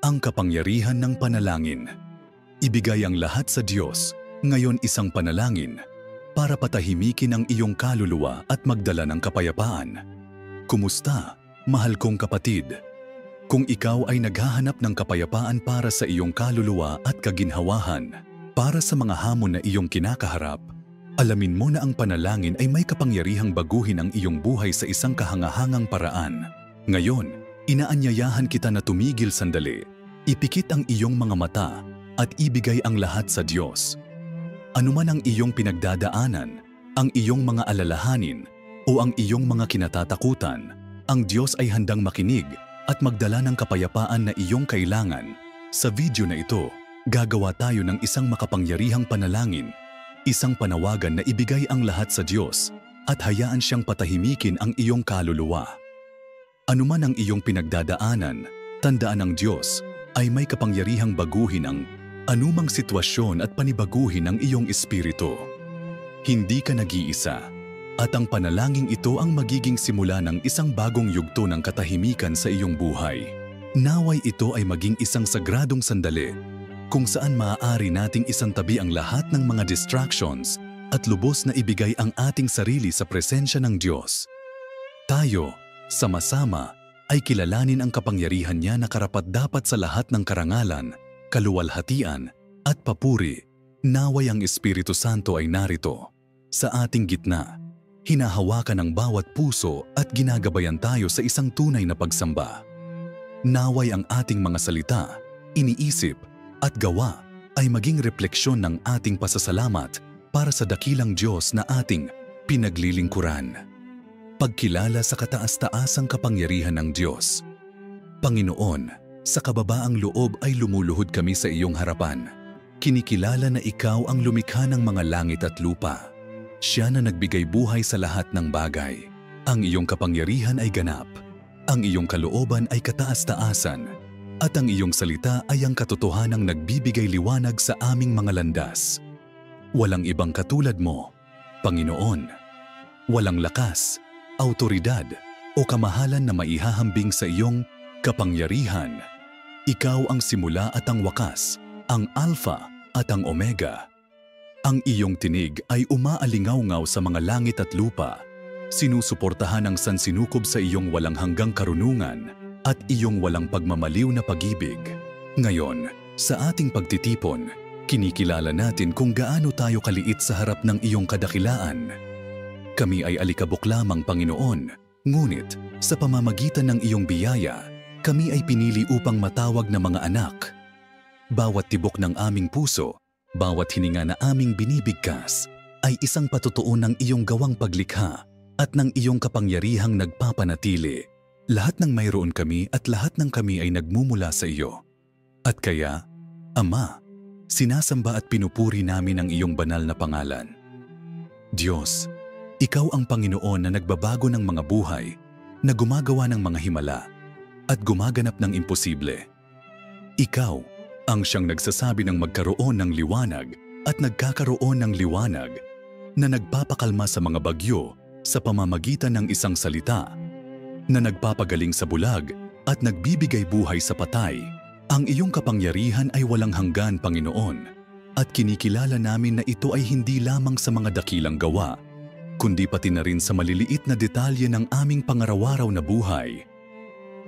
Ang kapangyarihan ng panalangin. Ibigay ang lahat sa Diyos, ngayon isang panalangin, para patahimikin ang iyong kaluluwa at magdala ng kapayapaan. Kumusta, mahal kong kapatid? Kung ikaw ay naghahanap ng kapayapaan para sa iyong kaluluwa at kaginhawahan, para sa mga hamon na iyong kinakaharap, alamin mo na ang panalangin ay may kapangyarihang baguhin ang iyong buhay sa isang kahangahangang paraan. Ngayon, inaanyayahan kita na tumigil sandali, ipikit ang iyong mga mata at ibigay ang lahat sa Diyos. Ano man ang iyong pinagdadaanan, ang iyong mga alalahanin o ang iyong mga kinatatakutan, ang Diyos ay handang makinig at magdala ng kapayapaan na iyong kailangan. Sa video na ito, gagawa tayo ng isang makapangyarihang panalangin, isang panawagan na ibigay ang lahat sa Diyos at hayaan siyang patahimikin ang iyong kaluluwa. Ano man ang iyong pinagdadaanan, tandaan ng Diyos ay may kapangyarihang baguhin ang anumang sitwasyon at panibaguhin ang iyong espiritu. Hindi ka nag-iisa, at ang panalangin ito ang magiging simula ng isang bagong yugto ng katahimikan sa iyong buhay. Naway ito ay maging isang sagradong sandali kung saan maaari nating isantabi ang lahat ng mga distractions at lubos na ibigay ang ating sarili sa presensya ng Diyos. Tayo, sama-sama, ay kilalanin ang kapangyarihan niya na karapat-dapat sa lahat ng karangalan, kaluwalhatian, at papuri. Naway ang Espiritu Santo ay narito, sa ating gitna, hinahawakan ng bawat puso at ginagabayan tayo sa isang tunay na pagsamba. Naway ang ating mga salita, iniisip, at gawa ay maging refleksyon ng ating pasasalamat para sa dakilang Diyos na ating pinaglilingkuran. Pagkilala sa kataas-taasang kapangyarihan ng Diyos. Panginoon, sa kababaang loob ay lumuluhod kami sa iyong harapan. Kinikilala na ikaw ang lumikha ng mga langit at lupa. Siya na nagbigay buhay sa lahat ng bagay. Ang iyong kapangyarihan ay ganap. Ang iyong kalooban ay kataas-taasan. At ang iyong salita ay ang katotohanang nagbibigay liwanag sa aming mga landas. Walang ibang katulad mo, Panginoon. Walang lakas, awtoridad o kamahalan na maihahambing sa iyong kapangyarihan. Ikaw ang simula at ang wakas, ang Alpha at ang Omega. Ang iyong tinig ay umaalingaw-ngaw sa mga langit at lupa, sinusuportahan ang sansinukob sa iyong walang hanggang karunungan at iyong walang pagmamaliw na pag-ibig. Ngayon, sa ating pagtitipon, kinikilala natin kung gaano tayo kaliit sa harap ng iyong kadakilaan. Kami ay alikabok lamang, Panginoon, ngunit sa pamamagitan ng iyong biyaya, kami ay pinili upang matawag na mga anak. Bawat tibok ng aming puso, bawat hininga na aming binibigkas, ay isang patutuon ng iyong gawang paglikha at ng iyong kapangyarihang nagpapanatili. Lahat ng mayroon kami at lahat ng kami ay nagmumula sa iyo. At kaya, Ama, sinasamba at pinupuri namin ang iyong banal na pangalan. Diyos, ikaw ang Panginoon na nagbabago ng mga buhay, na gumagawa ng mga himala, at gumaganap ng imposible. Ikaw ang siyang nagsasabi ng magkaroon ng liwanag at nagkakaroon ng liwanag, na nagpapakalma sa mga bagyo sa pamamagitan ng isang salita, na nagpapagaling sa bulag at nagbibigay buhay sa patay. Ang iyong kapangyarihan ay walang hanggan, Panginoon, at kinikilala namin na ito ay hindi lamang sa mga dakilang gawa, kundi pati na rin sa maliliit na detalye ng aming pangaraw-araw na buhay.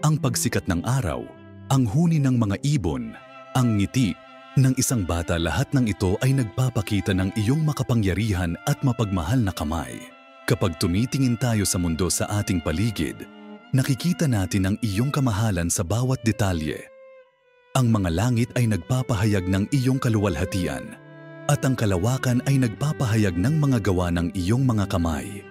Ang pagsikat ng araw, ang huni ng mga ibon, ang ngiti ng isang bata, lahat ng ito ay nagpapakita ng iyong makapangyarihan at mapagmahal na kamay. Kapag tumitingin tayo sa mundo sa ating paligid, nakikita natin ang iyong kamahalan sa bawat detalye. Ang mga langit ay nagpapahayag ng iyong kaluwalhatian, at ang kalawakan ay nagpapahayag ng mga gawa ng iyong mga kamay.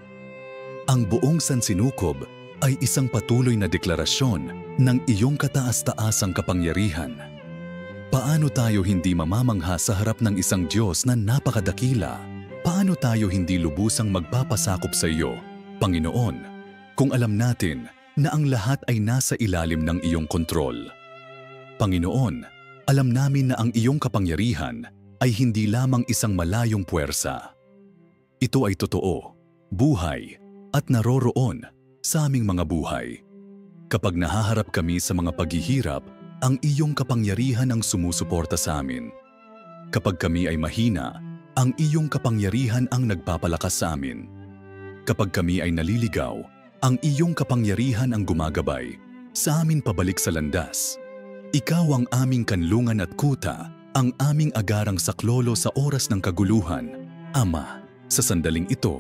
Ang buong sansinukob ay isang patuloy na deklarasyon ng iyong kataas-taasang kapangyarihan. Paano tayo hindi mamamangha sa harap ng isang Diyos na napakadakila? Paano tayo hindi lubusang magpapasakop sa iyo, Panginoon, kung alam natin na ang lahat ay nasa ilalim ng iyong kontrol? Panginoon, alam namin na ang iyong kapangyarihan ay hindi lamang isang malayong puwersa. Ito ay totoo, buhay, at naroroon sa aming mga buhay. Kapag nahaharap kami sa mga paghihirap ang iyong kapangyarihan ang sumusuporta sa amin. Kapag kami ay mahina, ang iyong kapangyarihan ang nagpapalakas sa amin. Kapag kami ay naliligaw, ang iyong kapangyarihan ang gumagabay sa amin pabalik sa landas. Ikaw ang aming kanlungan at kuta, ang aming agarang saklolo sa oras ng kaguluhan. Ama, sa sandaling ito,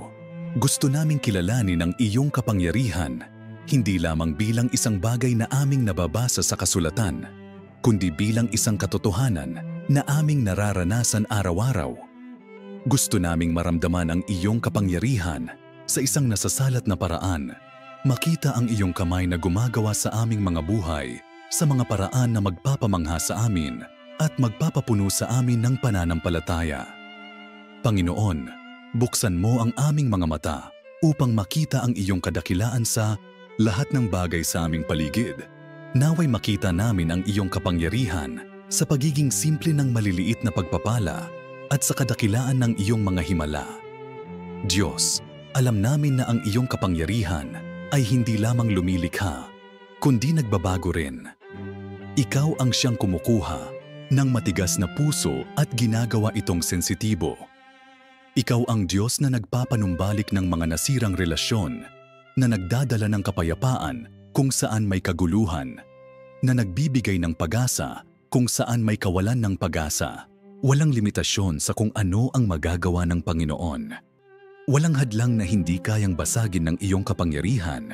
gusto naming kilalanin ang iyong kapangyarihan, hindi lamang bilang isang bagay na aming nababasa sa kasulatan, kundi bilang isang katotohanan na aming nararanasan araw-araw. Gusto naming maramdaman ang iyong kapangyarihan sa isang nasasalat na paraan, makita ang iyong kamay na gumagawa sa aming mga buhay sa mga paraan na magpapamangha sa amin at magpapapuno sa amin ng pananampalataya. Panginoon, buksan mo ang aming mga mata upang makita ang iyong kadakilaan sa lahat ng bagay sa aming paligid. Naway makita namin ang iyong kapangyarihan sa pagiging simple ng maliliit na pagpapala at sa kadakilaan ng iyong mga himala. Diyos, alam namin na ang iyong kapangyarihan ay hindi lamang lumilikha, kundi nagbabago rin. Ikaw ang siyang kumukuha ng matigas na puso at ginagawa itong sensitibo. Ikaw ang Diyos na nagpapanumbalik ng mga nasirang relasyon, na nagdadala ng kapayapaan kung saan may kaguluhan, na nagbibigay ng pag-asa kung saan may kawalan ng pag-asa. Walang limitasyon sa kung ano ang magagawa ng Panginoon. Walang hadlang na hindi kayang basagin ng iyong kapangyarihan.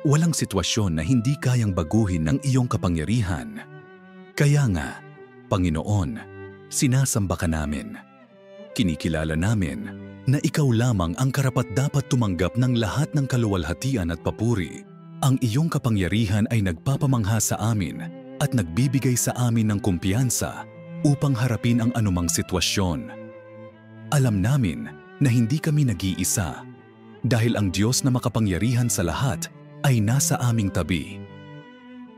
Walang sitwasyon na hindi kayang baguhin ng iyong kapangyarihan. Kaya nga, Panginoon, sinasamba ka namin. Kinikilala namin na ikaw lamang ang karapat-dapat tumanggap ng lahat ng kaluwalhatian at papuri. Ang iyong kapangyarihan ay nagpapamangha sa amin at nagbibigay sa amin ng kumpiyansa upang harapin ang anumang sitwasyon. Alam namin na hindi kami nag-iisa dahil ang Diyos na makapangyarihan sa lahat ay nasa aming tabi.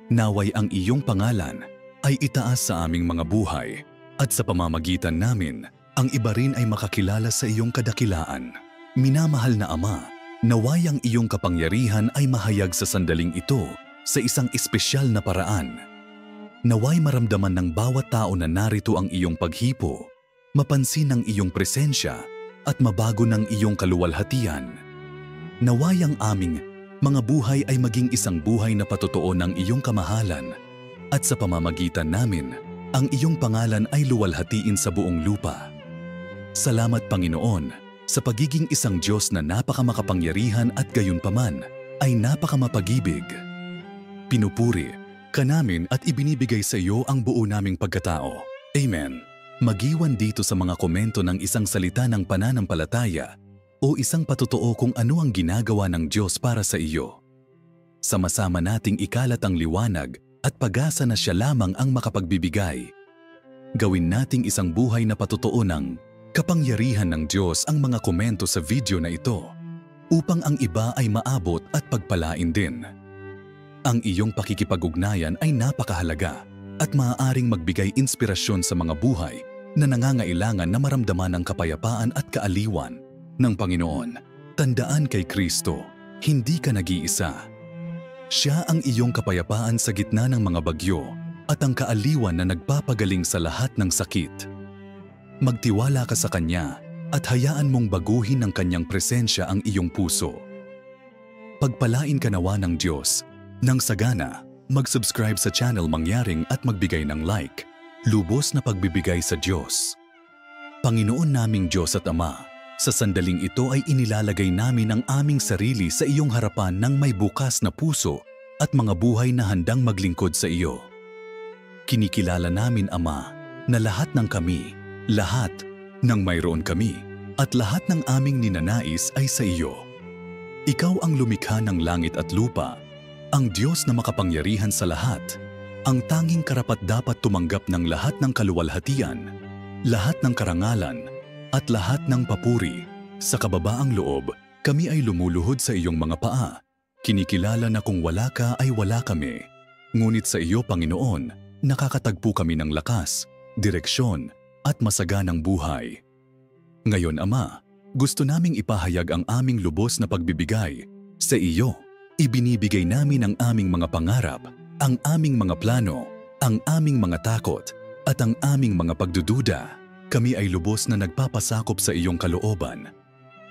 Naway ang iyong pangalan ay itaas sa aming mga buhay at sa pamamagitan namin, ang iba rin ay makakilala sa iyong kadakilaan. Minamahal na Ama, naway ang iyong kapangyarihan ay mahayag sa sandaling ito sa isang espesyal na paraan. Naway maramdaman ng bawat tao na narito ang iyong paghipo, mapansin ang iyong presensya at mabago ng iyong kaluwalhatian. Naway ang aming mga buhay ay maging isang buhay na patotoo ng iyong kamahalan at sa pamamagitan namin, ang iyong pangalan ay luwalhatiin sa buong lupa. Salamat Panginoon sa pagiging isang Diyos na napakamakapangyarihan at gayunpaman ay napakamapag-ibig. Pinupuri ka namin at ibinibigay sa iyo ang buo naming pagkatao. Amen. Mag-iwan dito sa mga komento ng isang salita ng pananampalataya o isang patotoo kung ano ang ginagawa ng Diyos para sa iyo. Sama-sama nating ikalat ang liwanag at pag-asa na siya lamang ang makapagbibigay. Gawin nating isang buhay na patotoo ng kapangyarihan ng Diyos ang mga komento sa video na ito upang ang iba ay maabot at pagpalain din. Ang iyong pakikipag-ugnayan ay napakahalaga at maaaring magbigay inspirasyon sa mga buhay na nangangailangan na maramdaman ang kapayapaan at kaaliwan ng Panginoon. Tandaan kay Kristo, hindi ka nag-iisa. Siya ang iyong kapayapaan sa gitna ng mga bagyo at ang kaaliwan na nagpapagaling sa lahat ng sakit. Magtiwala ka sa Kanya at hayaan mong baguhin ng Kanyang presensya ang iyong puso. Pagpalain ka nawa ng Diyos. Nang sagana, mag-subscribe sa channel Mangyaring at magbigay ng like. Lubos na pagbibigay sa Diyos. Panginoon naming Diyos at Ama, sa sandaling ito ay inilalagay namin ang aming sarili sa iyong harapan ng may bukas na puso at mga buhay na handang maglingkod sa iyo. Kinikilala namin, Ama, na lahat ng kami, lahat ng mayroon kami, at lahat ng aming ninanais ay sa iyo. Ikaw ang lumikha ng langit at lupa, ang Diyos na makapangyarihan sa lahat, ang tanging karapat-dapat tumanggap ng lahat ng kaluwalhatian, lahat ng karangalan, at lahat ng papuri. Sa kababaang loob, kami ay lumuluhod sa iyong mga paa. Kinikilala na kung wala ka ay wala kami. Ngunit sa iyo, Panginoon, nakakatagpo kami ng lakas, direksyon, at masaganang buhay. Ngayon, Ama, gusto naming ipahayag ang aming lubos na pagbibigay sa iyo. Ibinibigay namin ang aming mga pangarap, ang aming mga plano, ang aming mga takot at ang aming mga pagdududa. Kami ay lubos na nagpapasakop sa iyong kalooban.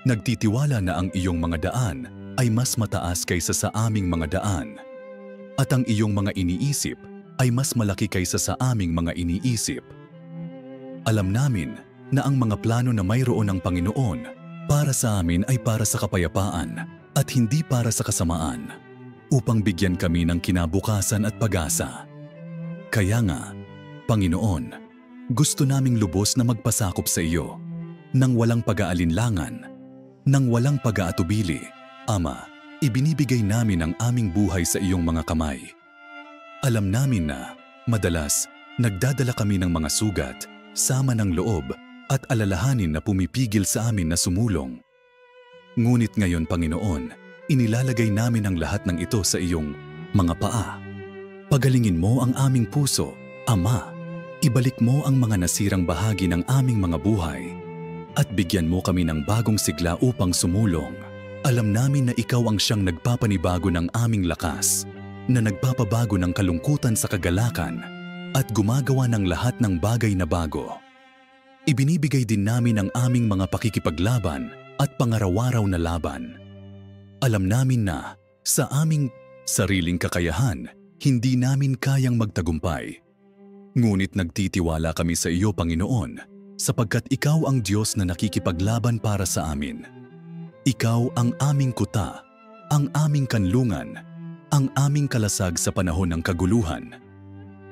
Nagtitiwala na ang iyong mga daan ay mas mataas kaysa sa aming mga daan. At ang iyong mga iniisip ay mas malaki kaysa sa aming mga iniisip. Alam namin na ang mga plano na mayroon ng Panginoon para sa amin ay para sa kapayapaan at hindi para sa kasamaan, upang bigyan kami ng kinabukasan at pag-asa. Kaya nga, Panginoon, gusto naming lubos na magpasakop sa iyo, nang walang pag-aalinlangan, nang walang pag-aatubili. Ama, ibinibigay namin ang aming buhay sa iyong mga kamay. Alam namin na, madalas, nagdadala kami ng mga sugat, sama ng loob, at alalahanin na pumipigil sa amin na sumulong. Ngunit ngayon, Panginoon, inilalagay namin ang lahat ng ito sa iyong mga paa. Pagalingin mo ang aming puso, Ama. Ibalik mo ang mga nasirang bahagi ng aming mga buhay at bigyan mo kami ng bagong sigla upang sumulong. Alam namin na ikaw ang siyang nagpapanibago ng aming lakas, na nagpapabago ng kalungkutan sa kagalakan at gumagawa ng lahat ng bagay na bago. Ibinibigay din namin ang aming mga pakikipaglaban at pangaraw-araw na laban. Alam namin na sa aming sariling kakayahan, hindi namin kayang magtagumpay. Ngunit nagtitiwala kami sa iyo, Panginoon, sapagkat ikaw ang Diyos na nakikipaglaban para sa amin. Ikaw ang aming kuta, ang aming kanlungan, ang aming kalasag sa panahon ng kaguluhan.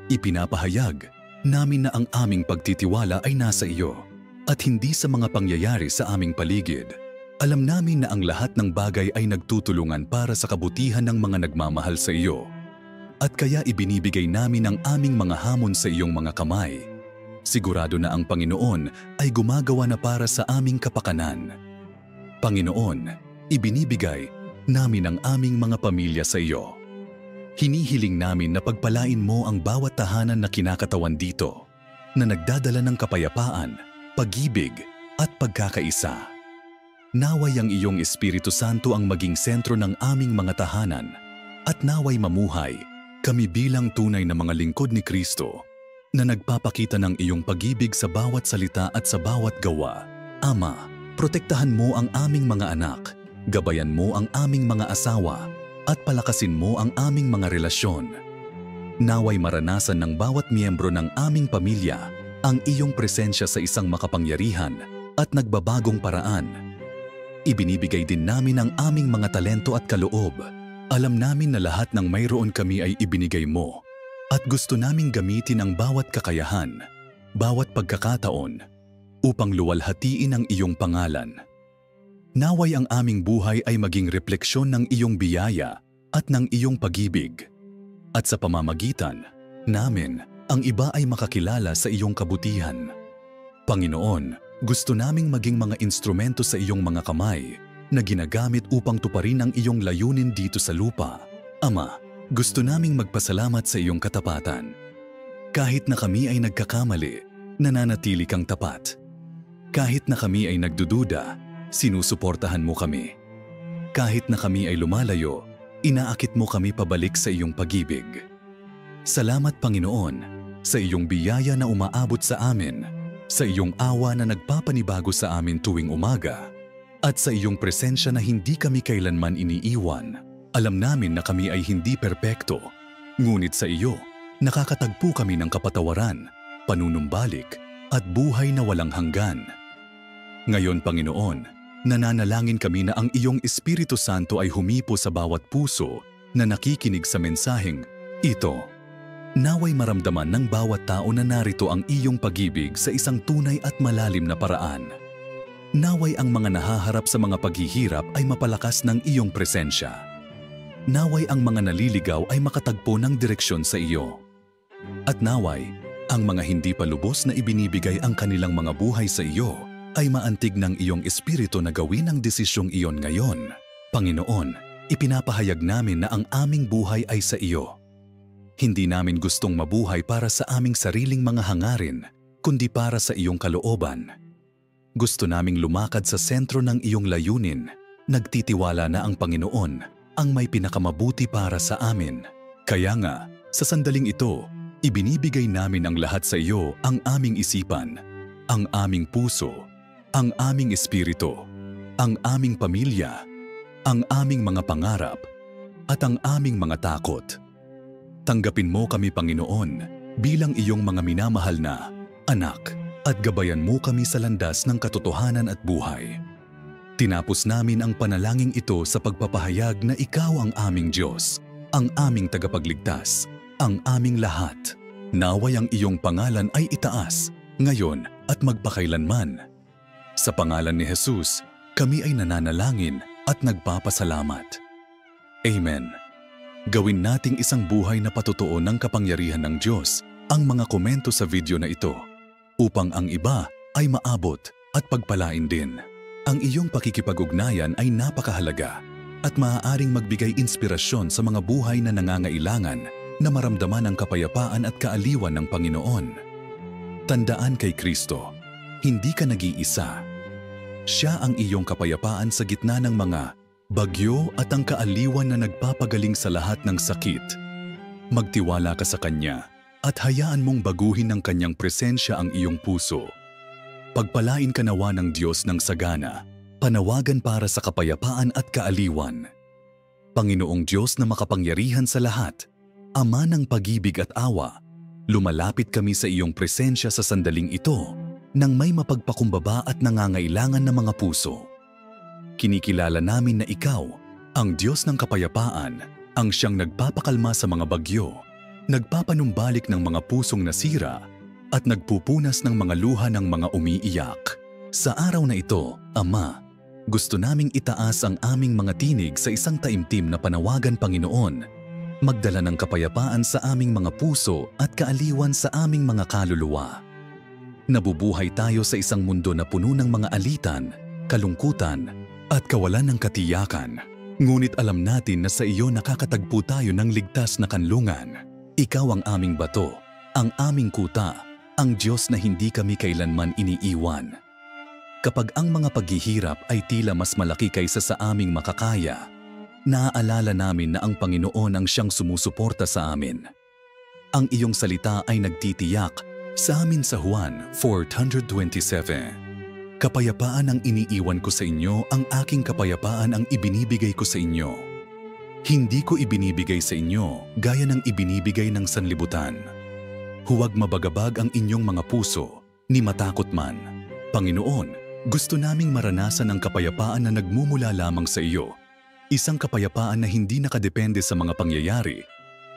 Ipinapahayag namin na ang aming pagtitiwala ay nasa iyo at hindi sa mga pangyayari sa aming paligid. Alam namin na ang lahat ng bagay ay nagtutulungan para sa kabutihan ng mga nagmamahal sa iyo. At kaya ibinibigay namin ang aming mga hamon sa iyong mga kamay. Sigurado na ang Panginoon ay gumagawa na para sa aming kapakanan. Panginoon, ibinibigay namin ang aming mga pamilya sa iyo. Hinihiling namin na pagpalain mo ang bawat tahanan na kinakatawan dito, na nagdadala ng kapayapaan, pag-ibig at pagkakaisa. Naway ang iyong Espiritu Santo ang maging sentro ng aming mga tahanan at naway mamuhay kami bilang tunay na mga lingkod ni Kristo na nagpapakita ng iyong pag-ibig sa bawat salita at sa bawat gawa. Ama, protektahan mo ang aming mga anak, gabayan mo ang aming mga asawa, at palakasin mo ang aming mga relasyon. Naway maranasan ng bawat miyembro ng aming pamilya ang iyong presensya sa isang makapangyarihan at nagbabagong paraan. Ibinibigay din namin ang aming mga talento at kaloob. Alam namin na lahat ng mayroon kami ay ibinigay mo at gusto naming gamitin ang bawat kakayahan, bawat pagkakataon upang luwalhatiin ang iyong pangalan. Naway ang aming buhay ay maging refleksyon ng iyong biyaya at ng iyong pag-ibig. At sa pamamagitan namin, ang iba ay makakilala sa iyong kabutihan. Panginoon, gusto naming maging mga instrumento sa iyong mga kamay na ginagamit upang tuparin ang iyong layunin dito sa lupa. Ama, gusto naming magpasalamat sa iyong katapatan. Kahit na kami ay nagkakamali, nananatili kang tapat. Kahit na kami ay nagdududa, sinusuportahan mo kami. Kahit na kami ay lumalayo, inaakit mo kami pabalik sa iyong pag-ibig. Salamat, Panginoon, sa iyong biyaya na umaabot sa amin, sa iyong awa na nagpapanibago sa amin tuwing umaga, at sa iyong presensya na hindi kami kailanman iniiwan. Alam namin na kami ay hindi perpekto, ngunit sa iyo, nakakatagpo kami ng kapatawaran, panunumbalik, at buhay na walang hanggan. Ngayon, Panginoon, nananalangin kami na ang iyong Espiritu Santo ay humipo sa bawat puso na nakikinig sa mensaheng ito. Naway maramdaman ng bawat tao na narito ang iyong pag-ibig sa isang tunay at malalim na paraan. Naway ang mga nahaharap sa mga paghihirap ay mapalakas ng iyong presensya. Naway ang mga naliligaw ay makatagpo ng direksyon sa iyo. At naway, ang mga hindi pa lubos na ibinibigay ang kanilang mga buhay sa iyo ay maantig ng iyong espiritu na gawin ang desisyong iyon ngayon. Panginoon, ipinapahayag namin na ang aming buhay ay sa iyo. Hindi namin gustong mabuhay para sa aming sariling mga hangarin, kundi para sa iyong kalooban. Gusto naming lumakad sa sentro ng iyong layunin, nagtitiwala na ang Panginoon ang may pinakamabuti para sa amin. Kaya nga, sa sandaling ito, Ibinibigay namin ang lahat sa iyo, ang aming isipan, ang aming puso, ang aming espiritu, ang aming pamilya, ang aming mga pangarap, at ang aming mga takot. Tanggapin mo kami, Panginoon, bilang iyong mga minamahal na anak at gabayan mo kami sa landas ng katotohanan at buhay. Tinapos namin ang panalangin ito sa pagpapahayag na ikaw ang aming Diyos, ang aming tagapagligtas, ang aming lahat. Naway ang iyong pangalan ay itaas, ngayon at magpakailanman. Sa pangalan ni Jesus, kami ay nananalangin at nagpapasalamat. Amen. Gawin nating isang buhay na patutuo ng kapangyarihan ng Diyos ang mga komento sa video na ito upang ang iba ay maabot at pagpalain din. Ang iyong pakikipag-ugnayan ay napakahalaga at maaaring magbigay inspirasyon sa mga buhay na nangangailangan na maramdaman ang kapayapaan at kaaliwan ng Panginoon. Tandaan kay Kristo, hindi ka nag-iisa. Siya ang iyong kapayapaan sa gitna ng mga bagyo at ang kaaliwan na nagpapagaling sa lahat ng sakit. Magtiwala ka sa Kanya at hayaan mong baguhin ng Kanyang presensya ang iyong puso. Pagpalain ka nawa ng Diyos ng sagana, panawagan para sa kapayapaan at kaaliwan. Panginoong Diyos na makapangyarihan sa lahat, Ama ng pag-ibig at awa, lumalapit kami sa iyong presensya sa sandaling ito nang may mapagpakumbaba at nangangailangan na mga puso. Kinikilala namin na ikaw, ang Diyos ng kapayapaan, ang siyang nagpapakalma sa mga bagyo, nagpapanumbalik ng mga pusong nasira, at nagpupunas ng mga luha ng mga umiiyak. Sa araw na ito, Ama, gusto naming itaas ang aming mga tinig sa isang taimtim na panawagan, Panginoon, magdala ng kapayapaan sa aming mga puso at kaaliwan sa aming mga kaluluwa. Nabubuhay tayo sa isang mundo na puno ng mga alitan, kalungkutan, at kawalan ng katiyakan. Ngunit alam natin na sa iyo nakakatagpo tayo ng ligtas na kanlungan. Ikaw ang aming bato, ang aming kuta, ang Diyos na hindi kami kailanman iniiwan. Kapag ang mga paghihirap ay tila mas malaki kaysa sa aming makakaya, naaalala namin na ang Panginoon ang siyang sumusuporta sa amin. Ang iyong salita ay nagtitiyak sa amin sa Juan 4:27. Kapayapaan ang iniiwan ko sa inyo, ang aking kapayapaan ang ibinibigay ko sa inyo. Hindi ko ibinibigay sa inyo gaya ng ibinibigay ng sanlibutan. Huwag mabagabag ang inyong mga puso, ni matakot man. Panginoon, gusto naming maranasan ang kapayapaan na nagmumula lamang sa iyo. Isang kapayapaan na hindi nakadepende sa mga pangyayari,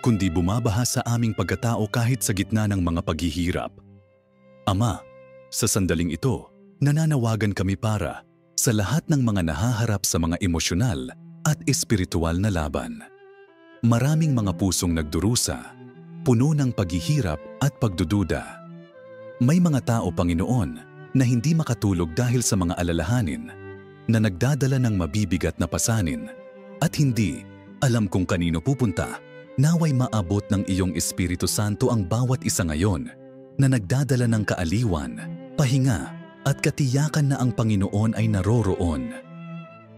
kundi bumabaha sa aming pagkatao kahit sa gitna ng mga paghihirap. Ama, sa sandaling ito, nananawagan kami para sa lahat ng mga nahaharap sa mga emosyonal at espiritual na laban. Maraming mga pusong nagdurusa, puno ng paghihirap at pagdududa. May mga tao, Panginoon, na hindi makatulog dahil sa mga alalahanin, na nagdadala ng mabibigat na pasanin, at hindi alam kung kanino pupunta. Naway maabot ng iyong Espiritu Santo ang bawat isa ngayon na nagdadala ng kaaliwan, pahinga, at katiyakan na ang Panginoon ay naroroon.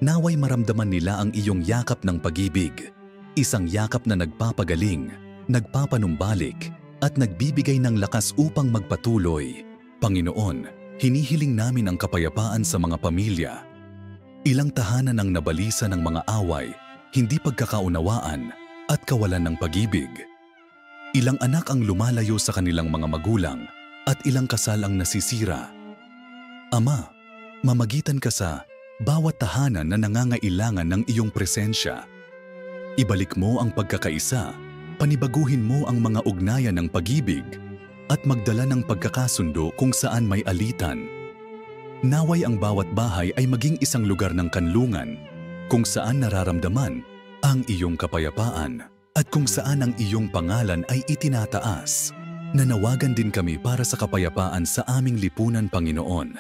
Naway maramdaman nila ang iyong yakap ng pag-ibig, isang yakap na nagpapagaling, nagpapanumbalik, at nagbibigay ng lakas upang magpatuloy. Panginoon, hinihiling namin ang kapayapaan sa mga pamilya. Ilang tahanan ang nabalisa ng mga away, hindi pagkakaunawaan, at kawalan ng pag-ibig. Ilang anak ang lumalayo sa kanilang mga magulang, at ilang kasal ang nasisira. Ama, mamagitan ka sa bawat tahanan na nangangailangan ng iyong presensya. Ibalik mo ang pagkakaisa, panibaguhin mo ang mga ugnayan ng pag-ibig, at magdala ng pagkakasundo kung saan may alitan. Naway ang bawat bahay ay maging isang lugar ng kanlungan, kung saan nararamdaman ang iyong kapayapaan, at kung saan ang iyong pangalan ay itinataas. Nanawagan din kami para sa kapayapaan sa aming lipunan, Panginoon.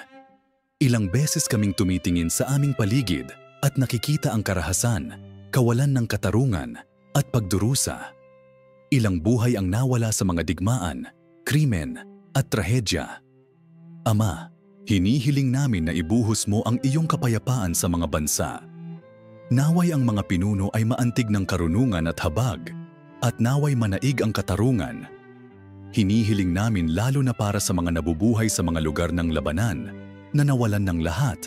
Ilang beses kaming tumitingin sa aming paligid at nakikita ang karahasan, kawalan ng katarungan, at pagdurusa. Ilang buhay ang nawala sa mga digmaan, krimen, at trahedya. Ama, hinihiling namin na ibuhos mo ang iyong kapayapaan sa mga bansa. Naway ang mga pinuno ay maantig ng karunungan at habag, at naway manaig ang katarungan. Hinihiling namin lalo na para sa mga nabubuhay sa mga lugar ng labanan, na nawalan ng lahat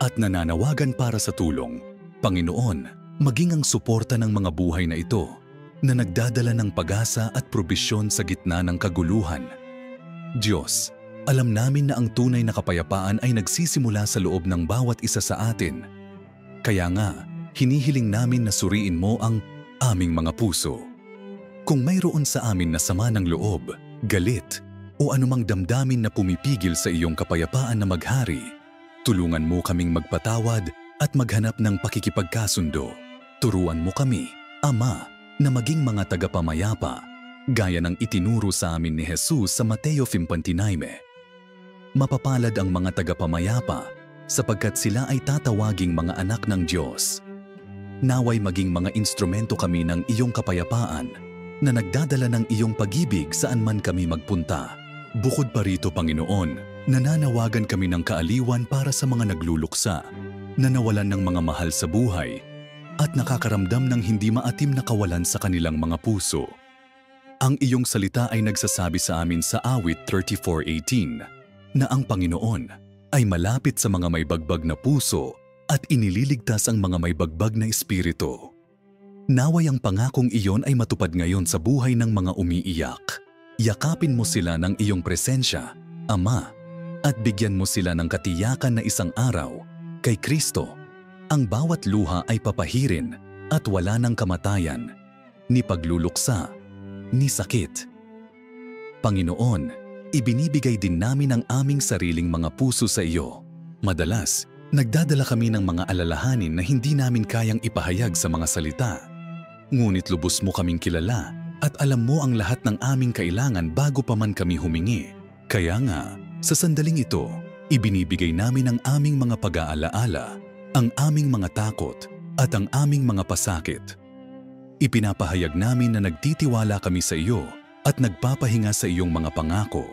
at nananawagan para sa tulong. Panginoon, maging ang suporta ng mga buhay na ito na nagdadala ng pag-asa at probisyon sa gitna ng kaguluhan. Diyos, alam namin na ang tunay na kapayapaan ay nagsisimula sa loob ng bawat isa sa atin. Kaya nga, hinihiling namin na suriin mo ang aming mga puso. Kung mayroon sa amin na sama ng loob, galit, o anumang damdamin na pumipigil sa iyong kapayapaan na maghari, tulungan mo kaming magpatawad at maghanap ng pakikipagkasundo. Turuan mo kami, Ama, na maging mga tagapamayapa, gaya ng itinuro sa amin ni Jesus sa Mateo 5:29. Mapapalad ang mga tagapamayapa sapagkat sila ay tatawaging mga anak ng Diyos. Naway maging mga instrumento kami ng iyong kapayapaan na nagdadala ng iyong pag-ibig saan man kami magpunta. Bukod pa rito, Panginoon, nananawagan kami ng kaaliwan para sa mga nagluluksa, na nawalan ng mga mahal sa buhay, at nakakaramdam ng hindi maatim na kawalan sa kanilang mga puso. Ang iyong salita ay nagsasabi sa amin sa Awit 34:18 na ang Panginoon ay malapit sa mga may bagbag na puso at inililigtas ang mga may bagbag na espiritu. Naway ang pangakong iyon ay matupad ngayon sa buhay ng mga umiiyak. Yakapin mo sila ng iyong presensya, Ama, at bigyan mo sila ng katiyakan na isang araw, kay Kristo, ang bawat luha ay papahirin at wala ng kamatayan, ni pagluluksa, ni sakit. Panginoon, ibinibigay din namin ang aming sariling mga puso sa iyo. Madalas, nagdadala kami ng mga alalahanin na hindi namin kayang ipahayag sa mga salita. Ngunit lubos mo kaming kilala at alam mo ang lahat ng aming kailangan bago pa man kami humingi. Kaya nga, sa sandaling ito, ibinibigay namin ang aming mga pag-aalaala, ang aming mga takot at ang aming mga pasakit. Ipinapahayag namin na nagtitiwala kami sa iyo at nagpapahinga sa iyong mga pangako.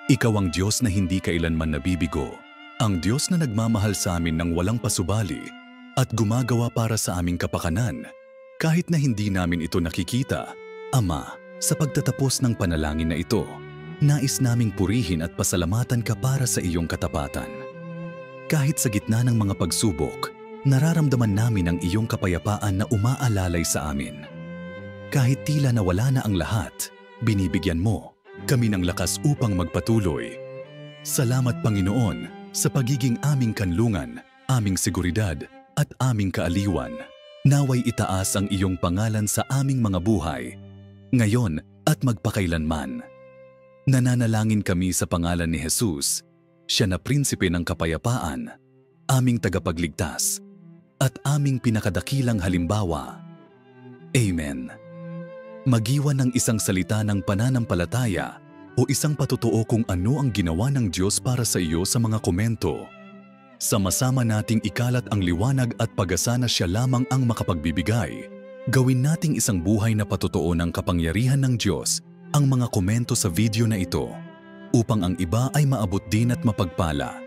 Ikaw ang Diyos na hindi kailanman nabibigo, ang Diyos na nagmamahal sa amin ng walang pasubali at gumagawa para sa aming kapakanan, kahit na hindi namin ito nakikita. Ama, sa pagtatapos ng panalangin na ito, nais naming purihin at pasalamatan ka para sa iyong katapatan. Kahit sa gitna ng mga pagsubok, nararamdaman namin ang iyong kapayapaan na umaalalay sa amin. Kahit tila nawala na ang lahat, binibigyan mo kami ng lakas upang magpatuloy. Salamat, Panginoon, sa pagiging aming kanlungan, aming seguridad at aming kaaliwan. Naway itaas ang iyong pangalan sa aming mga buhay, ngayon at magpakailanman. Nananalangin kami sa pangalan ni Jesus, siya na prinsipe ng kapayapaan, aming tagapagligtas, at aming pinakadakilang halimbawa. Amen. Magiwan ng isang salita ng pananampalataya o isang patotoo kung ano ang ginawa ng Diyos para sa iyo sa mga komento. Sama-sama nating ikalat ang liwanag at pag-asa na siya lamang ang makapagbibigay. Gawin nating isang buhay na patotoo ng kapangyarihan ng Diyos ang mga komento sa video na ito upang ang iba ay maabot din at mapagpala.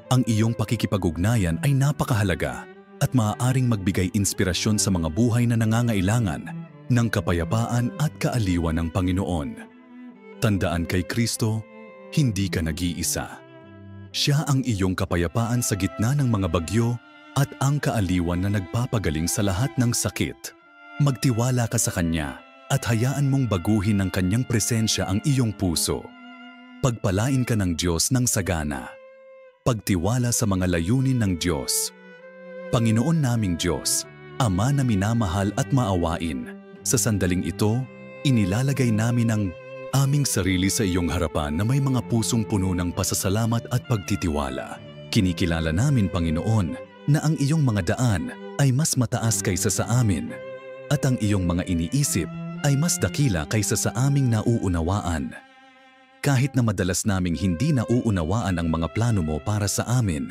Ang iyong pakikipag-ugnayan ay napakahalaga at maaaring magbigay inspirasyon sa mga buhay na nangangailangan ng kapayapaan at kaaliwan ng Panginoon. Tandaan, kay Kristo, hindi ka nag-iisa. Siya ang iyong kapayapaan sa gitna ng mga bagyo at ang kaaliwan na nagpapagaling sa lahat ng sakit. Magtiwala ka sa Kanya at hayaan mong baguhin ng Kanyang presensya ang iyong puso. Pagpalain ka ng Diyos ng sagana. Pagtiwala sa mga layunin ng Diyos. Panginoon naming Diyos, Ama na minamahal at maawain, sa sandaling ito, inilalagay namin ang aming sarili sa iyong harapan na may mga pusong puno ng pasasalamat at pagtitiwala. Kinikilala namin, Panginoon, na ang iyong mga daan ay mas mataas kaysa sa amin at ang iyong mga iniisip ay mas dakila kaysa sa aming nauunawaan. Kahit na madalas naming hindi nauunawaan ang mga plano mo para sa amin,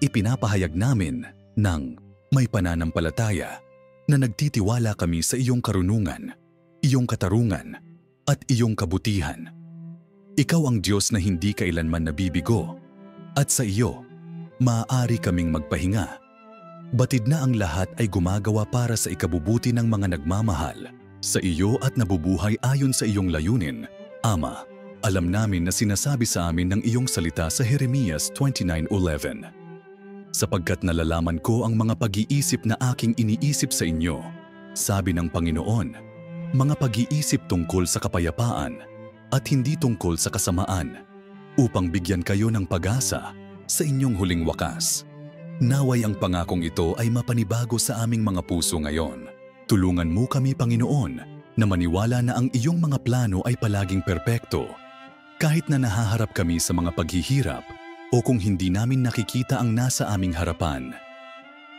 ipinapahayag namin ng may pananampalataya na nagtitiwala kami sa iyong karunungan, iyong katarungan, at iyong kabutihan. Ikaw ang Diyos na hindi kailanman nabibigo, at sa iyo, maaari kaming magpahinga. Batid na ang lahat ay gumagawa para sa ikabubuti ng mga nagmamahal sa iyo at nabubuhay ayon sa iyong layunin Ama, alam namin na sinasabi sa amin ng iyong salita sa Jeremias 29:11. Sapagkat nalalaman ko ang mga pag-iisip na aking iniisip sa inyo, sabi ng Panginoon, mga pag-iisip tungkol sa kapayapaan at hindi tungkol sa kasamaan, upang bigyan kayo ng pag-asa sa inyong huling wakas. Naway ang pangakong ito ay mapanibago sa aming mga puso ngayon. Tulungan mo kami, Panginoon, na maniwala na ang iyong mga plano ay palaging perpekto. Kahit na nahaharap kami sa mga paghihirap o kung hindi namin nakikita ang nasa aming harapan.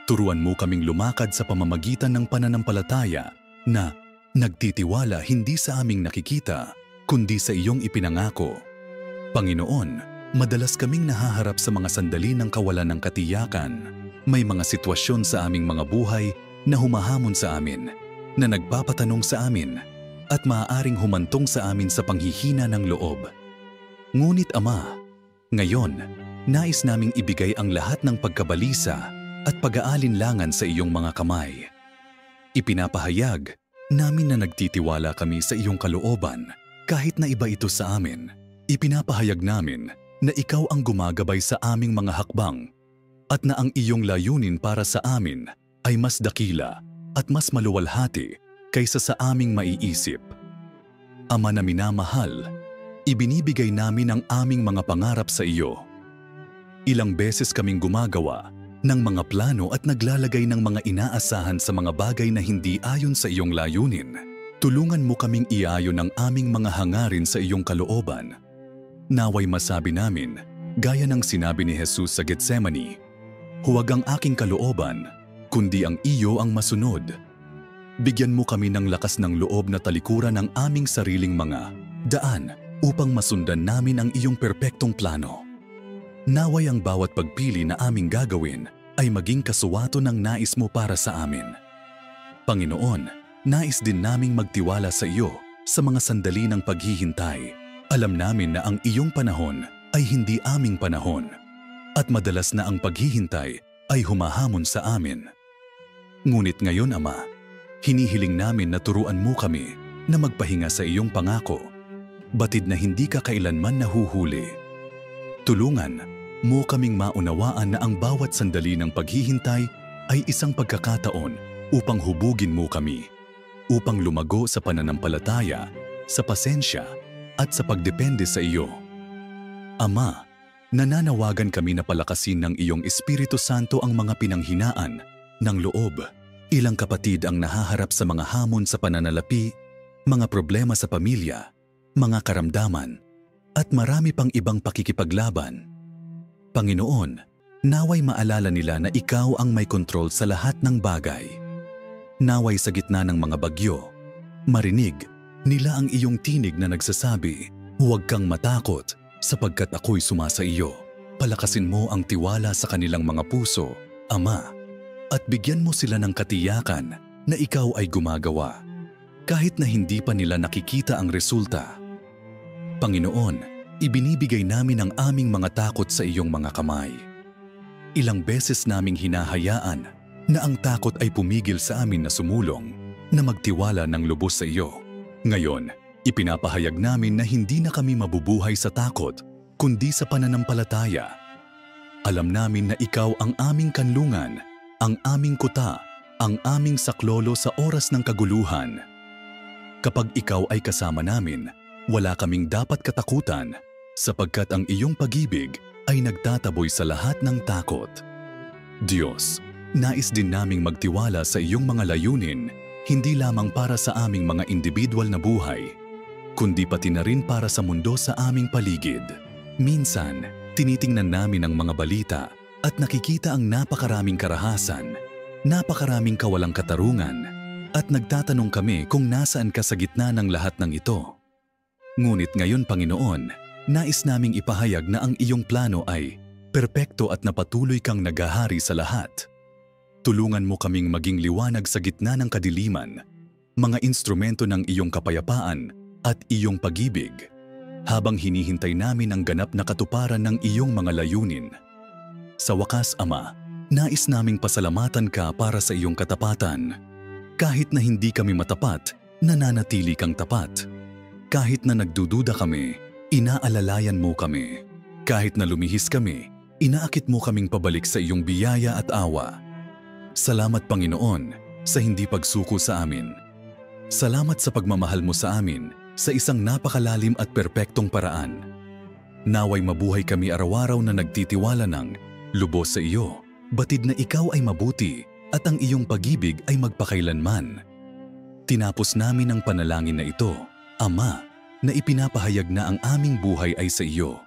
Turuan mo kaming lumakad sa pamamagitan ng pananampalataya na nagtitiwala hindi sa aming nakikita, kundi sa iyong ipinangako. Panginoon, madalas kaming nahaharap sa mga sandali ng kawalan ng katiyakan. May mga sitwasyon sa aming mga buhay na humahamon sa amin, na nagpapatanong sa amin, at maaaring humantong sa amin sa panghihina ng loob. Ngunit Ama, ngayon, nais naming ibigay ang lahat ng pagkabalisa at pag-aalinlangan sa iyong mga kamay. Ipinapahayag namin na nagtitiwala kami sa iyong kalooban kahit na iba ito sa amin. Ipinapahayag namin na ikaw ang gumagabay sa aming mga hakbang at na ang iyong layunin para sa amin ay mas dakila at mas maluwalhati kaysa sa aming maiisip. Ama na minamahal, ibinibigay namin ang aming mga pangarap sa iyo. Ilang beses kaming gumagawa ng mga plano at naglalagay ng mga inaasahan sa mga bagay na hindi ayon sa iyong layunin. Tulungan mo kaming iayon ang aming mga hangarin sa iyong kalooban. Naway masabi namin, gaya ng sinabi ni Jesus sa Getsemani, huwag ang aking kalooban, kundi ang iyo ang masunod. Bigyan mo kami ng lakas ng loob na talikuran ang aming sariling mga daan upang masundan namin ang iyong perpektong plano. Naway ang bawat pagpili na aming gagawin ay maging kasuwato ng nais mo para sa amin. Panginoon, nais din naming magtiwala sa iyo sa mga sandali ng paghihintay. Alam namin na ang iyong panahon ay hindi aming panahon at madalas na ang paghihintay ay humahamon sa amin. Ngunit ngayon, Ama, hinihiling namin na turuan mo kami na magpahinga sa iyong pangako, batid na hindi ka kailanman nahuhuli. Tulungan mo kaming maunawaan na ang bawat sandali ng paghihintay ay isang pagkakataon upang hubugin mo kami, upang lumago sa pananampalataya, sa pasensya, at sa pagdepende sa iyo. Ama, nananawagan kami na palakasin ng iyong Espiritu Santo ang mga pinanghinaan ng loob. Ilang kapatid ang nahaharap sa mga hamon sa pananalapi, mga problema sa pamilya, mga karamdaman, at marami pang ibang pakikipaglaban. Panginoon, naway maalala nila na ikaw ang may kontrol sa lahat ng bagay. Naway sa gitna ng mga bagyo, marinig nila ang iyong tinig na nagsasabi, huwag kang matakot sapagkat ako'y sumasa iyo. Palakasin mo ang tiwala sa kanilang mga puso, Ama, at bigyan mo sila ng katiyakan na ikaw ay gumagawa, kahit na hindi pa nila nakikita ang resulta. Panginoon, ibinibigay namin ang aming mga takot sa iyong mga kamay. Ilang beses naming hinahayaan na ang takot ay pumigil sa amin na sumulong, na magtiwala ng lubos sa iyo. Ngayon, ipinapahayag namin na hindi na kami mabubuhay sa takot, kundi sa pananampalataya. Alam namin na ikaw ang aming kanlungan, ang aming kuta, ang aming saklolo sa oras ng kaguluhan. Kapag ikaw ay kasama namin, wala kaming dapat katakutan, sapagkat ang iyong pag-ibig ay nagtataboy sa lahat ng takot. Diyos, nais din naming magtiwala sa iyong mga layunin, hindi lamang para sa aming mga individual na buhay, kundi pati na rin para sa mundo sa aming paligid. Minsan, tinitingnan namin ang mga balita at nakikita ang napakaraming karahasan, napakaraming kawalang katarungan, at nagtatanong kami kung nasaan ka sa gitna ng lahat ng ito. Ngunit ngayon, Panginoon, nais naming ipahayag na ang iyong plano ay perpekto at napatuloy kang naghahari sa lahat. Tulungan mo kaming maging liwanag sa gitna ng kadiliman, mga instrumento ng iyong kapayapaan at iyong pag-ibig, habang hinihintay namin ang ganap na katuparan ng iyong mga layunin. Sa wakas, Ama, nais naming pasalamatan ka para sa iyong katapatan. Kahit na hindi kami matapat, nananatili kang tapat. Kahit na nagdududa kami, inaalalayan mo kami. Kahit na lumihis kami, inaakit mo kaming pabalik sa iyong biyaya at awa. Salamat Panginoon sa hindi pagsuko sa amin. Salamat sa pagmamahal mo sa amin sa isang napakalalim at perpektong paraan. Naway mabuhay kami araw-araw na nagtitiwala ng lubos sa iyo, batid na ikaw ay mabuti at ang iyong pag-ibig ay magpakailanman. Tinapos namin ang panalangin na ito, Ama, na ipinapahayag na ang aming buhay ay sa iyo.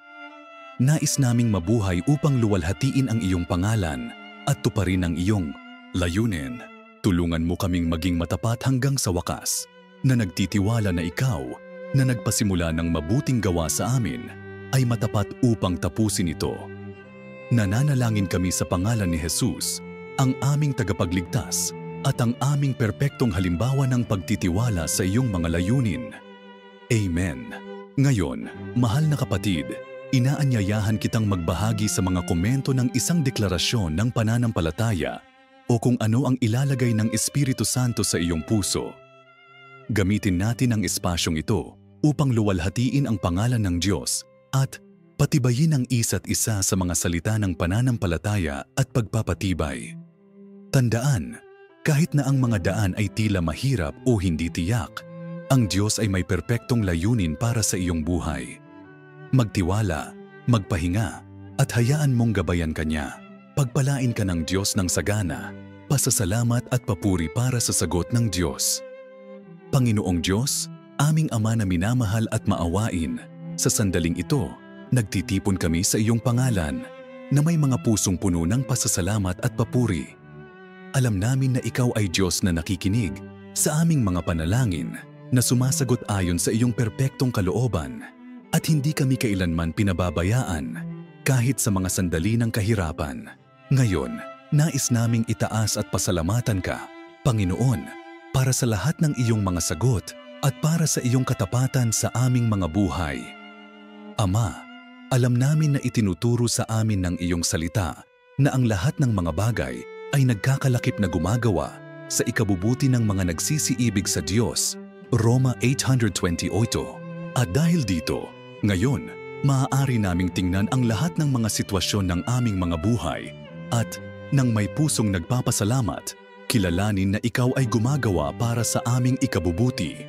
Nais naming mabuhay upang luwalhatiin ang iyong pangalan at tuparin ang iyong layunin. Tulungan mo kaming maging matapat hanggang sa wakas, na nagtitiwala na ikaw, na nagpasimula ng mabuting gawa sa amin, ay matapat upang tapusin ito. Nananalangin kami sa pangalan ni Jesus, ang aming tagapagligtas at ang aming perpektong halimbawa ng pagtitiwala sa iyong mga layunin. Amen. Ngayon, mahal na kapatid, inaanyayahan kitang magbahagi sa mga komento ng isang deklarasyon ng pananampalataya o kung ano ang ilalagay ng Espiritu Santo sa iyong puso. Gamitin natin ang espasyong ito upang luwalhatiin ang pangalan ng Diyos at patibayin ang isa't isa sa mga salita ng pananampalataya at pagpapatibay. Tandaan, kahit na ang mga daan ay tila mahirap o hindi tiyak, ang Diyos ay may perpektong layunin para sa iyong buhay. Magtiwala, magpahinga, at hayaan mong gabayan Kanya. Pagpalain ka ng Diyos ng sagana, pasasalamat at papuri para sa sagot ng Diyos. Panginoong Diyos, aming Ama na minamahal at maawain, sa sandaling ito, nagtitipon kami sa iyong pangalan na may mga pusong puno ng pasasalamat at papuri. Alam namin na ikaw ay Diyos na nakikinig sa aming mga panalangin, na sumasagot ayon sa iyong perpektong kalooban, at hindi kami kailanman pinababayaan kahit sa mga sandali ng kahirapan. Ngayon, nais naming itaas at pasalamatan ka, Panginoon, para sa lahat ng iyong mga sagot at para sa iyong katapatan sa aming mga buhay. Ama, alam namin na itinuturo sa amin ng iyong salita na ang lahat ng mga bagay ay nagkakalakip na gumagawa sa ikabubuti ng mga nagsisiibig sa Diyos, Roma 8:28. At dahil dito, ngayon, maaari naming tingnan ang lahat ng mga sitwasyon ng aming mga buhay at nang may pusong nagpapasalamat, kilalanin na ikaw ay gumagawa para sa aming ikabubuti.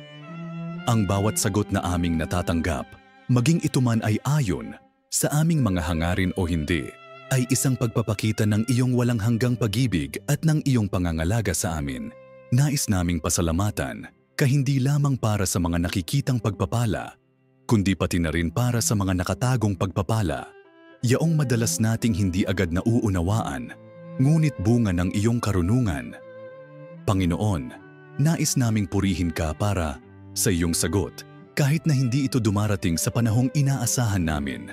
Ang bawat sagot na aming natatanggap, maging ito man ay ayon sa aming mga hangarin o hindi, ay isang pagpapakita ng iyong walang hanggang pag-ibig at ng iyong pangangalaga sa amin. Nais naming pasalamatan, kahindi lamang para sa mga nakikitang pagpapala, kundi pati na rin para sa mga nakatagong pagpapala, yaong madalas nating hindi agad nauunawaan, ngunit bunga ng iyong karunungan. Panginoon, nais naming purihin ka para sa iyong sagot, kahit na hindi ito dumarating sa panahong inaasahan namin.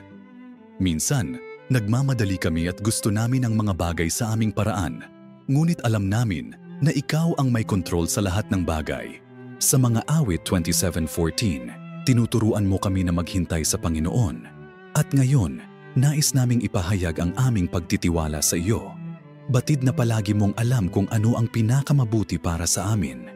Minsan, nagmamadali kami at gusto namin ang mga bagay sa aming paraan, ngunit alam namin na ikaw ang may kontrol sa lahat ng bagay. Sa mga awit 27:14, tinuturuan mo kami na maghintay sa Panginoon. At ngayon, nais naming ipahayag ang aming pagtitiwala sa iyo. Batid na palagi mong alam kung ano ang pinakamabuti para sa amin.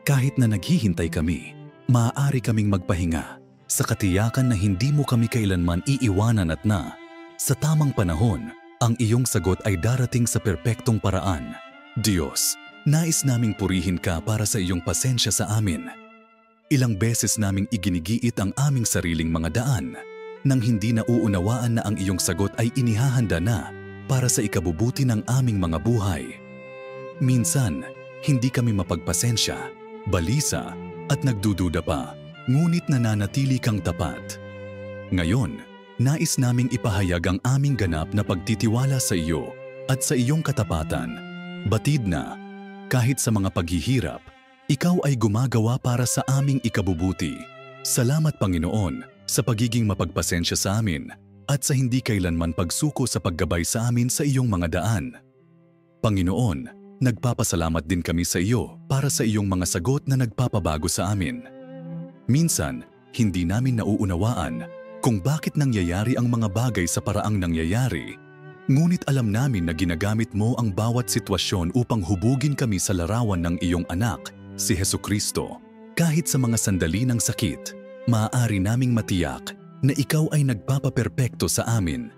Kahit na naghihintay kami, maaari kaming magpahinga sa katiyakan na hindi mo kami kailanman iiwanan at na, sa tamang panahon, ang iyong sagot ay darating sa perpektong paraan. Diyos, nais naming purihin ka para sa iyong pasensya sa amin. Ilang beses naming iginigiit ang aming sariling mga daan nang hindi nauunawaan na ang iyong sagot ay inihahanda na para sa ikabubuti ng aming mga buhay. Minsan, hindi kami mapagpasensya, balisa at nagdududa pa, ngunit nananatili kang tapat. Ngayon, nais naming ipahayag ang aming ganap na pagtitiwala sa iyo at sa iyong katapatan. Batid na, kahit sa mga paghihirap, ikaw ay gumagawa para sa aming ikabubuti. Salamat Panginoon sa pagiging mapagpasensya sa amin at sa hindi kailanman pagsuko sa paggabay sa amin sa iyong mga daan. Panginoon, nagpapasalamat din kami sa iyo para sa iyong mga sagot na nagpapabago sa amin. Minsan, hindi namin nauunawaan kung bakit nangyayari ang mga bagay sa paraang nangyayari. Ngunit alam namin na ginagamit mo ang bawat sitwasyon upang hubugin kami sa larawan ng iyong anak, si Hesukristo. Kahit sa mga sandali ng sakit, maaari naming matiyak na ikaw ay nagpapaperpekto sa amin.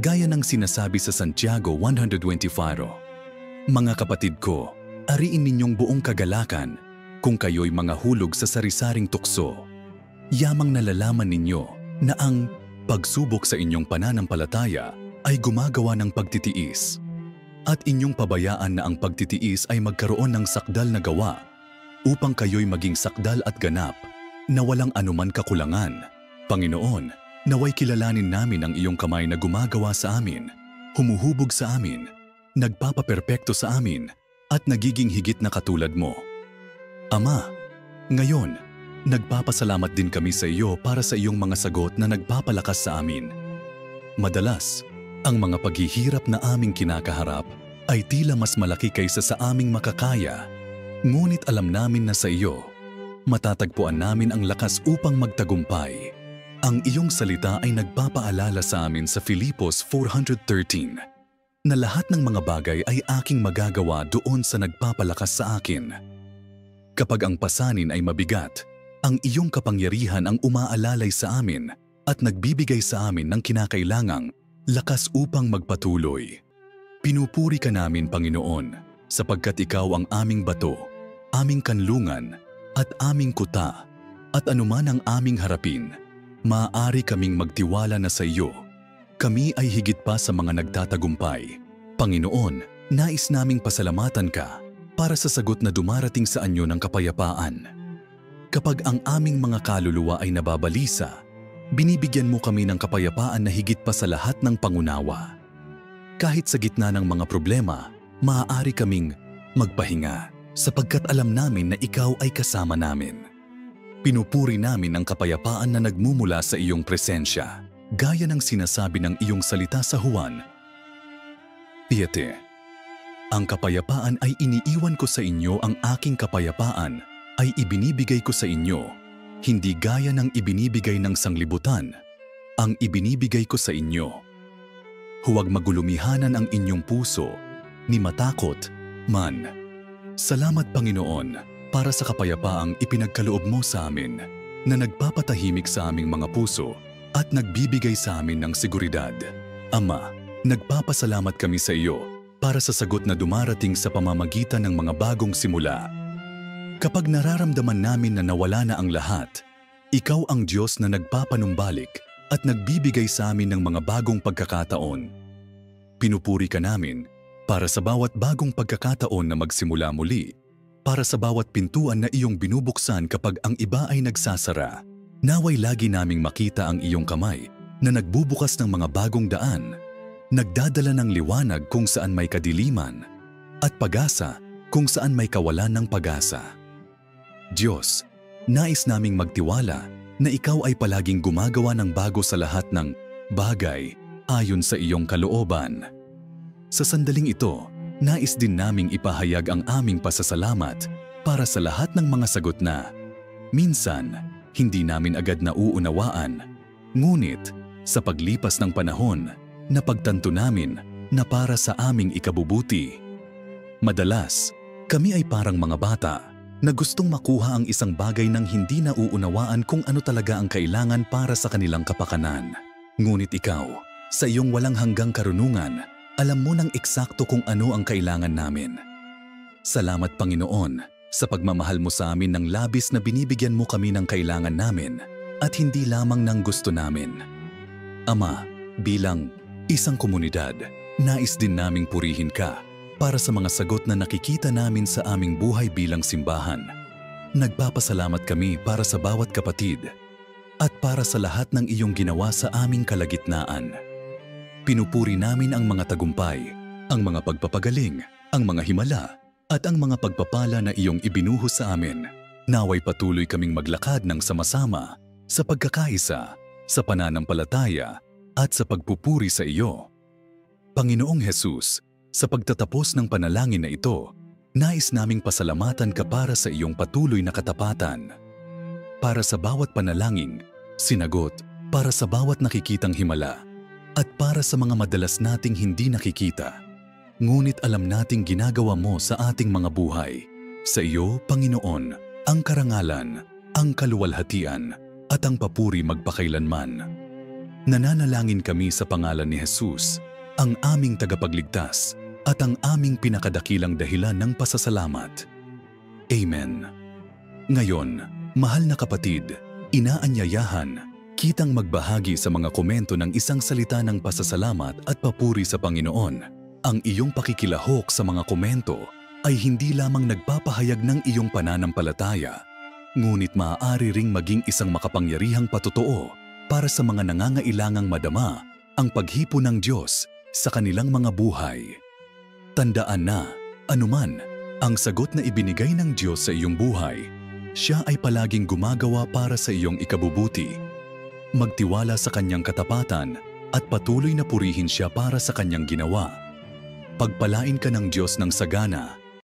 Gaya ng sinasabi sa Santiago 1:24, mga kapatid ko, ariin ninyong buong kagalakan kung kayo'y mga hulog sa sari-saring tukso. Yamang nalalaman ninyo na ang pagsubok sa inyong pananampalataya ay gumagawa ng pagtitiis. At inyong pabayaan na ang pagtitiis ay magkaroon ng sakdal na gawa upang kayo'y maging sakdal at ganap na walang anuman kakulangan. Panginoon, naway kilalanin namin ang iyong kamay na gumagawa sa amin, humuhubog sa amin, nagpapaperpekto sa amin, at nagiging higit na katulad mo. Ama, ngayon, nagpapasalamat din kami sa iyo para sa iyong mga sagot na nagpapalakas sa amin. Madalas, ang mga paghihirap na aming kinakaharap ay tila mas malaki kaysa sa aming makakaya. Ngunit alam namin na sa iyo, matatagpuan namin ang lakas upang magtagumpay. Ang iyong salita ay nagpapaalala sa amin sa Filipos 4:13 na lahat ng mga bagay ay aking magagawa doon sa nagpapalakas sa akin. Kapag ang pasanin ay mabigat, ang iyong kapangyarihan ang umaalalay sa amin at nagbibigay sa amin ng kinakailangang lakas upang magpatuloy. Pinupuri ka namin, Panginoon, sapagkat ikaw ang aming bato, aming kanlungan, at aming kuta, at anuman ang aming harapin, maaari kaming magtiwala na sa iyo. Kami ay higit pa sa mga nagtatagumpay. Panginoon, nais naming pasalamatan ka para sa sagot na dumarating sa anyo ng kapayapaan. Kapag ang aming mga kaluluwa ay nababalisa, binibigyan mo kami ng kapayapaan na higit pa sa lahat ng pangunawa. Kahit sa gitna ng mga problema, maaari kaming magpahinga sapagkat alam namin na ikaw ay kasama namin. Pinupuri namin ang kapayapaan na nagmumula sa iyong presensya, gaya ng sinasabi ng iyong salita sa Juan 7. Ang kapayapaan ay iniiwan ko sa inyo, ang aking kapayapaan ay ibinibigay ko sa inyo. Hindi gaya ng ibinibigay ng sanglibutan, ang ibinibigay ko sa inyo. Huwag magulumihanan ang inyong puso, ni matakot man. Salamat, Panginoon, para sa kapayapaang ipinagkaloob mo sa amin, na nagpapatahimik sa aming mga puso at nagbibigay sa amin ng seguridad. Ama, nagpapasalamat kami sa iyo para sa sagot na dumarating sa pamamagitan ng mga bagong simula. Kapag nararamdaman namin na nawala na ang lahat, ikaw ang Diyos na nagpapanumbalik at nagbibigay sa amin ng mga bagong pagkakataon. Pinupuri ka namin para sa bawat bagong pagkakataon na magsimula muli, para sa bawat pintuan na iyong binubuksan kapag ang iba ay nagsasara. Naway lagi naming makita ang iyong kamay na nagbubukas ng mga bagong daan, nagdadala ng liwanag kung saan may kadiliman, at pag-asa kung saan may kawalan ng pag-asa. Diyos, nais naming magtiwala na ikaw ay palaging gumagawa ng bago sa lahat ng bagay ayon sa iyong kalooban. Sa sandaling ito, nais din naming ipahayag ang aming pasasalamat para sa lahat ng mga sagot na minsan hindi namin agad nauunawaan, ngunit sa paglipas ng panahon, napagtanto namin na para sa aming ikabubuti. Madalas, kami ay parang mga bata na gustong makuha ang isang bagay nang hindi nauunawaan kung ano talaga ang kailangan para sa kanilang kapakanan. Ngunit ikaw, sa iyong walang hanggang karunungan, alam mo nang eksakto kung ano ang kailangan namin. Salamat, Panginoon, sa pagmamahal mo sa amin ng labis na binibigyan mo kami ng kailangan namin at hindi lamang ng gusto namin. Ama, bilang isang komunidad, nais din naming purihin ka para sa mga sagot na nakikita namin sa aming buhay bilang simbahan. Nagpapasalamat kami para sa bawat kapatid at para sa lahat ng iyong ginawa sa aming kalagitnaan. Pinupuri namin ang mga tagumpay, ang mga pagpapagaling, ang mga himala, at ang mga pagpapala na iyong ibinuhos sa amin. Naway patuloy kaming maglakad ng sama-sama sa pagkakaisa, sa pananampalataya, at sa pagpupuri sa iyo. Panginoong Jesus, sa pagtatapos ng panalangin na ito, nais naming pasalamatan ka para sa iyong patuloy na katapatan. Para sa bawat panalangin, sinagot, para sa bawat nakikitang himala, at para sa mga madalas nating hindi nakikita. Ngunit alam nating ginagawa mo sa ating mga buhay. Sa iyo, Panginoon, ang karangalan, ang kaluwalhatian, at ang papuri magpakailanman. Nananalangin kami sa pangalan ni Jesus, ang aming tagapagligtas at ang aming pinakadakilang dahilan ng pasasalamat. Amen. Ngayon, mahal na kapatid, inaanyayahan kitang magbahagi sa mga komento ng isang salita ng pasasalamat at papuri sa Panginoon. Ang iyong pakikilahok sa mga komento ay hindi lamang nagpapahayag ng iyong pananampalataya, ngunit maaari ring maging isang makapangyarihang patotoo para sa mga nangangailangang madama ang paghipo ng Diyos sa kanilang mga buhay. Tandaan na, anuman ang sagot na ibinigay ng Diyos sa iyong buhay, siya ay palaging gumagawa para sa iyong ikabubuti. Magtiwala sa kanyang katapatan at patuloy na purihin siya para sa kanyang ginawa. Pagpalain ka ng Diyos ng sagana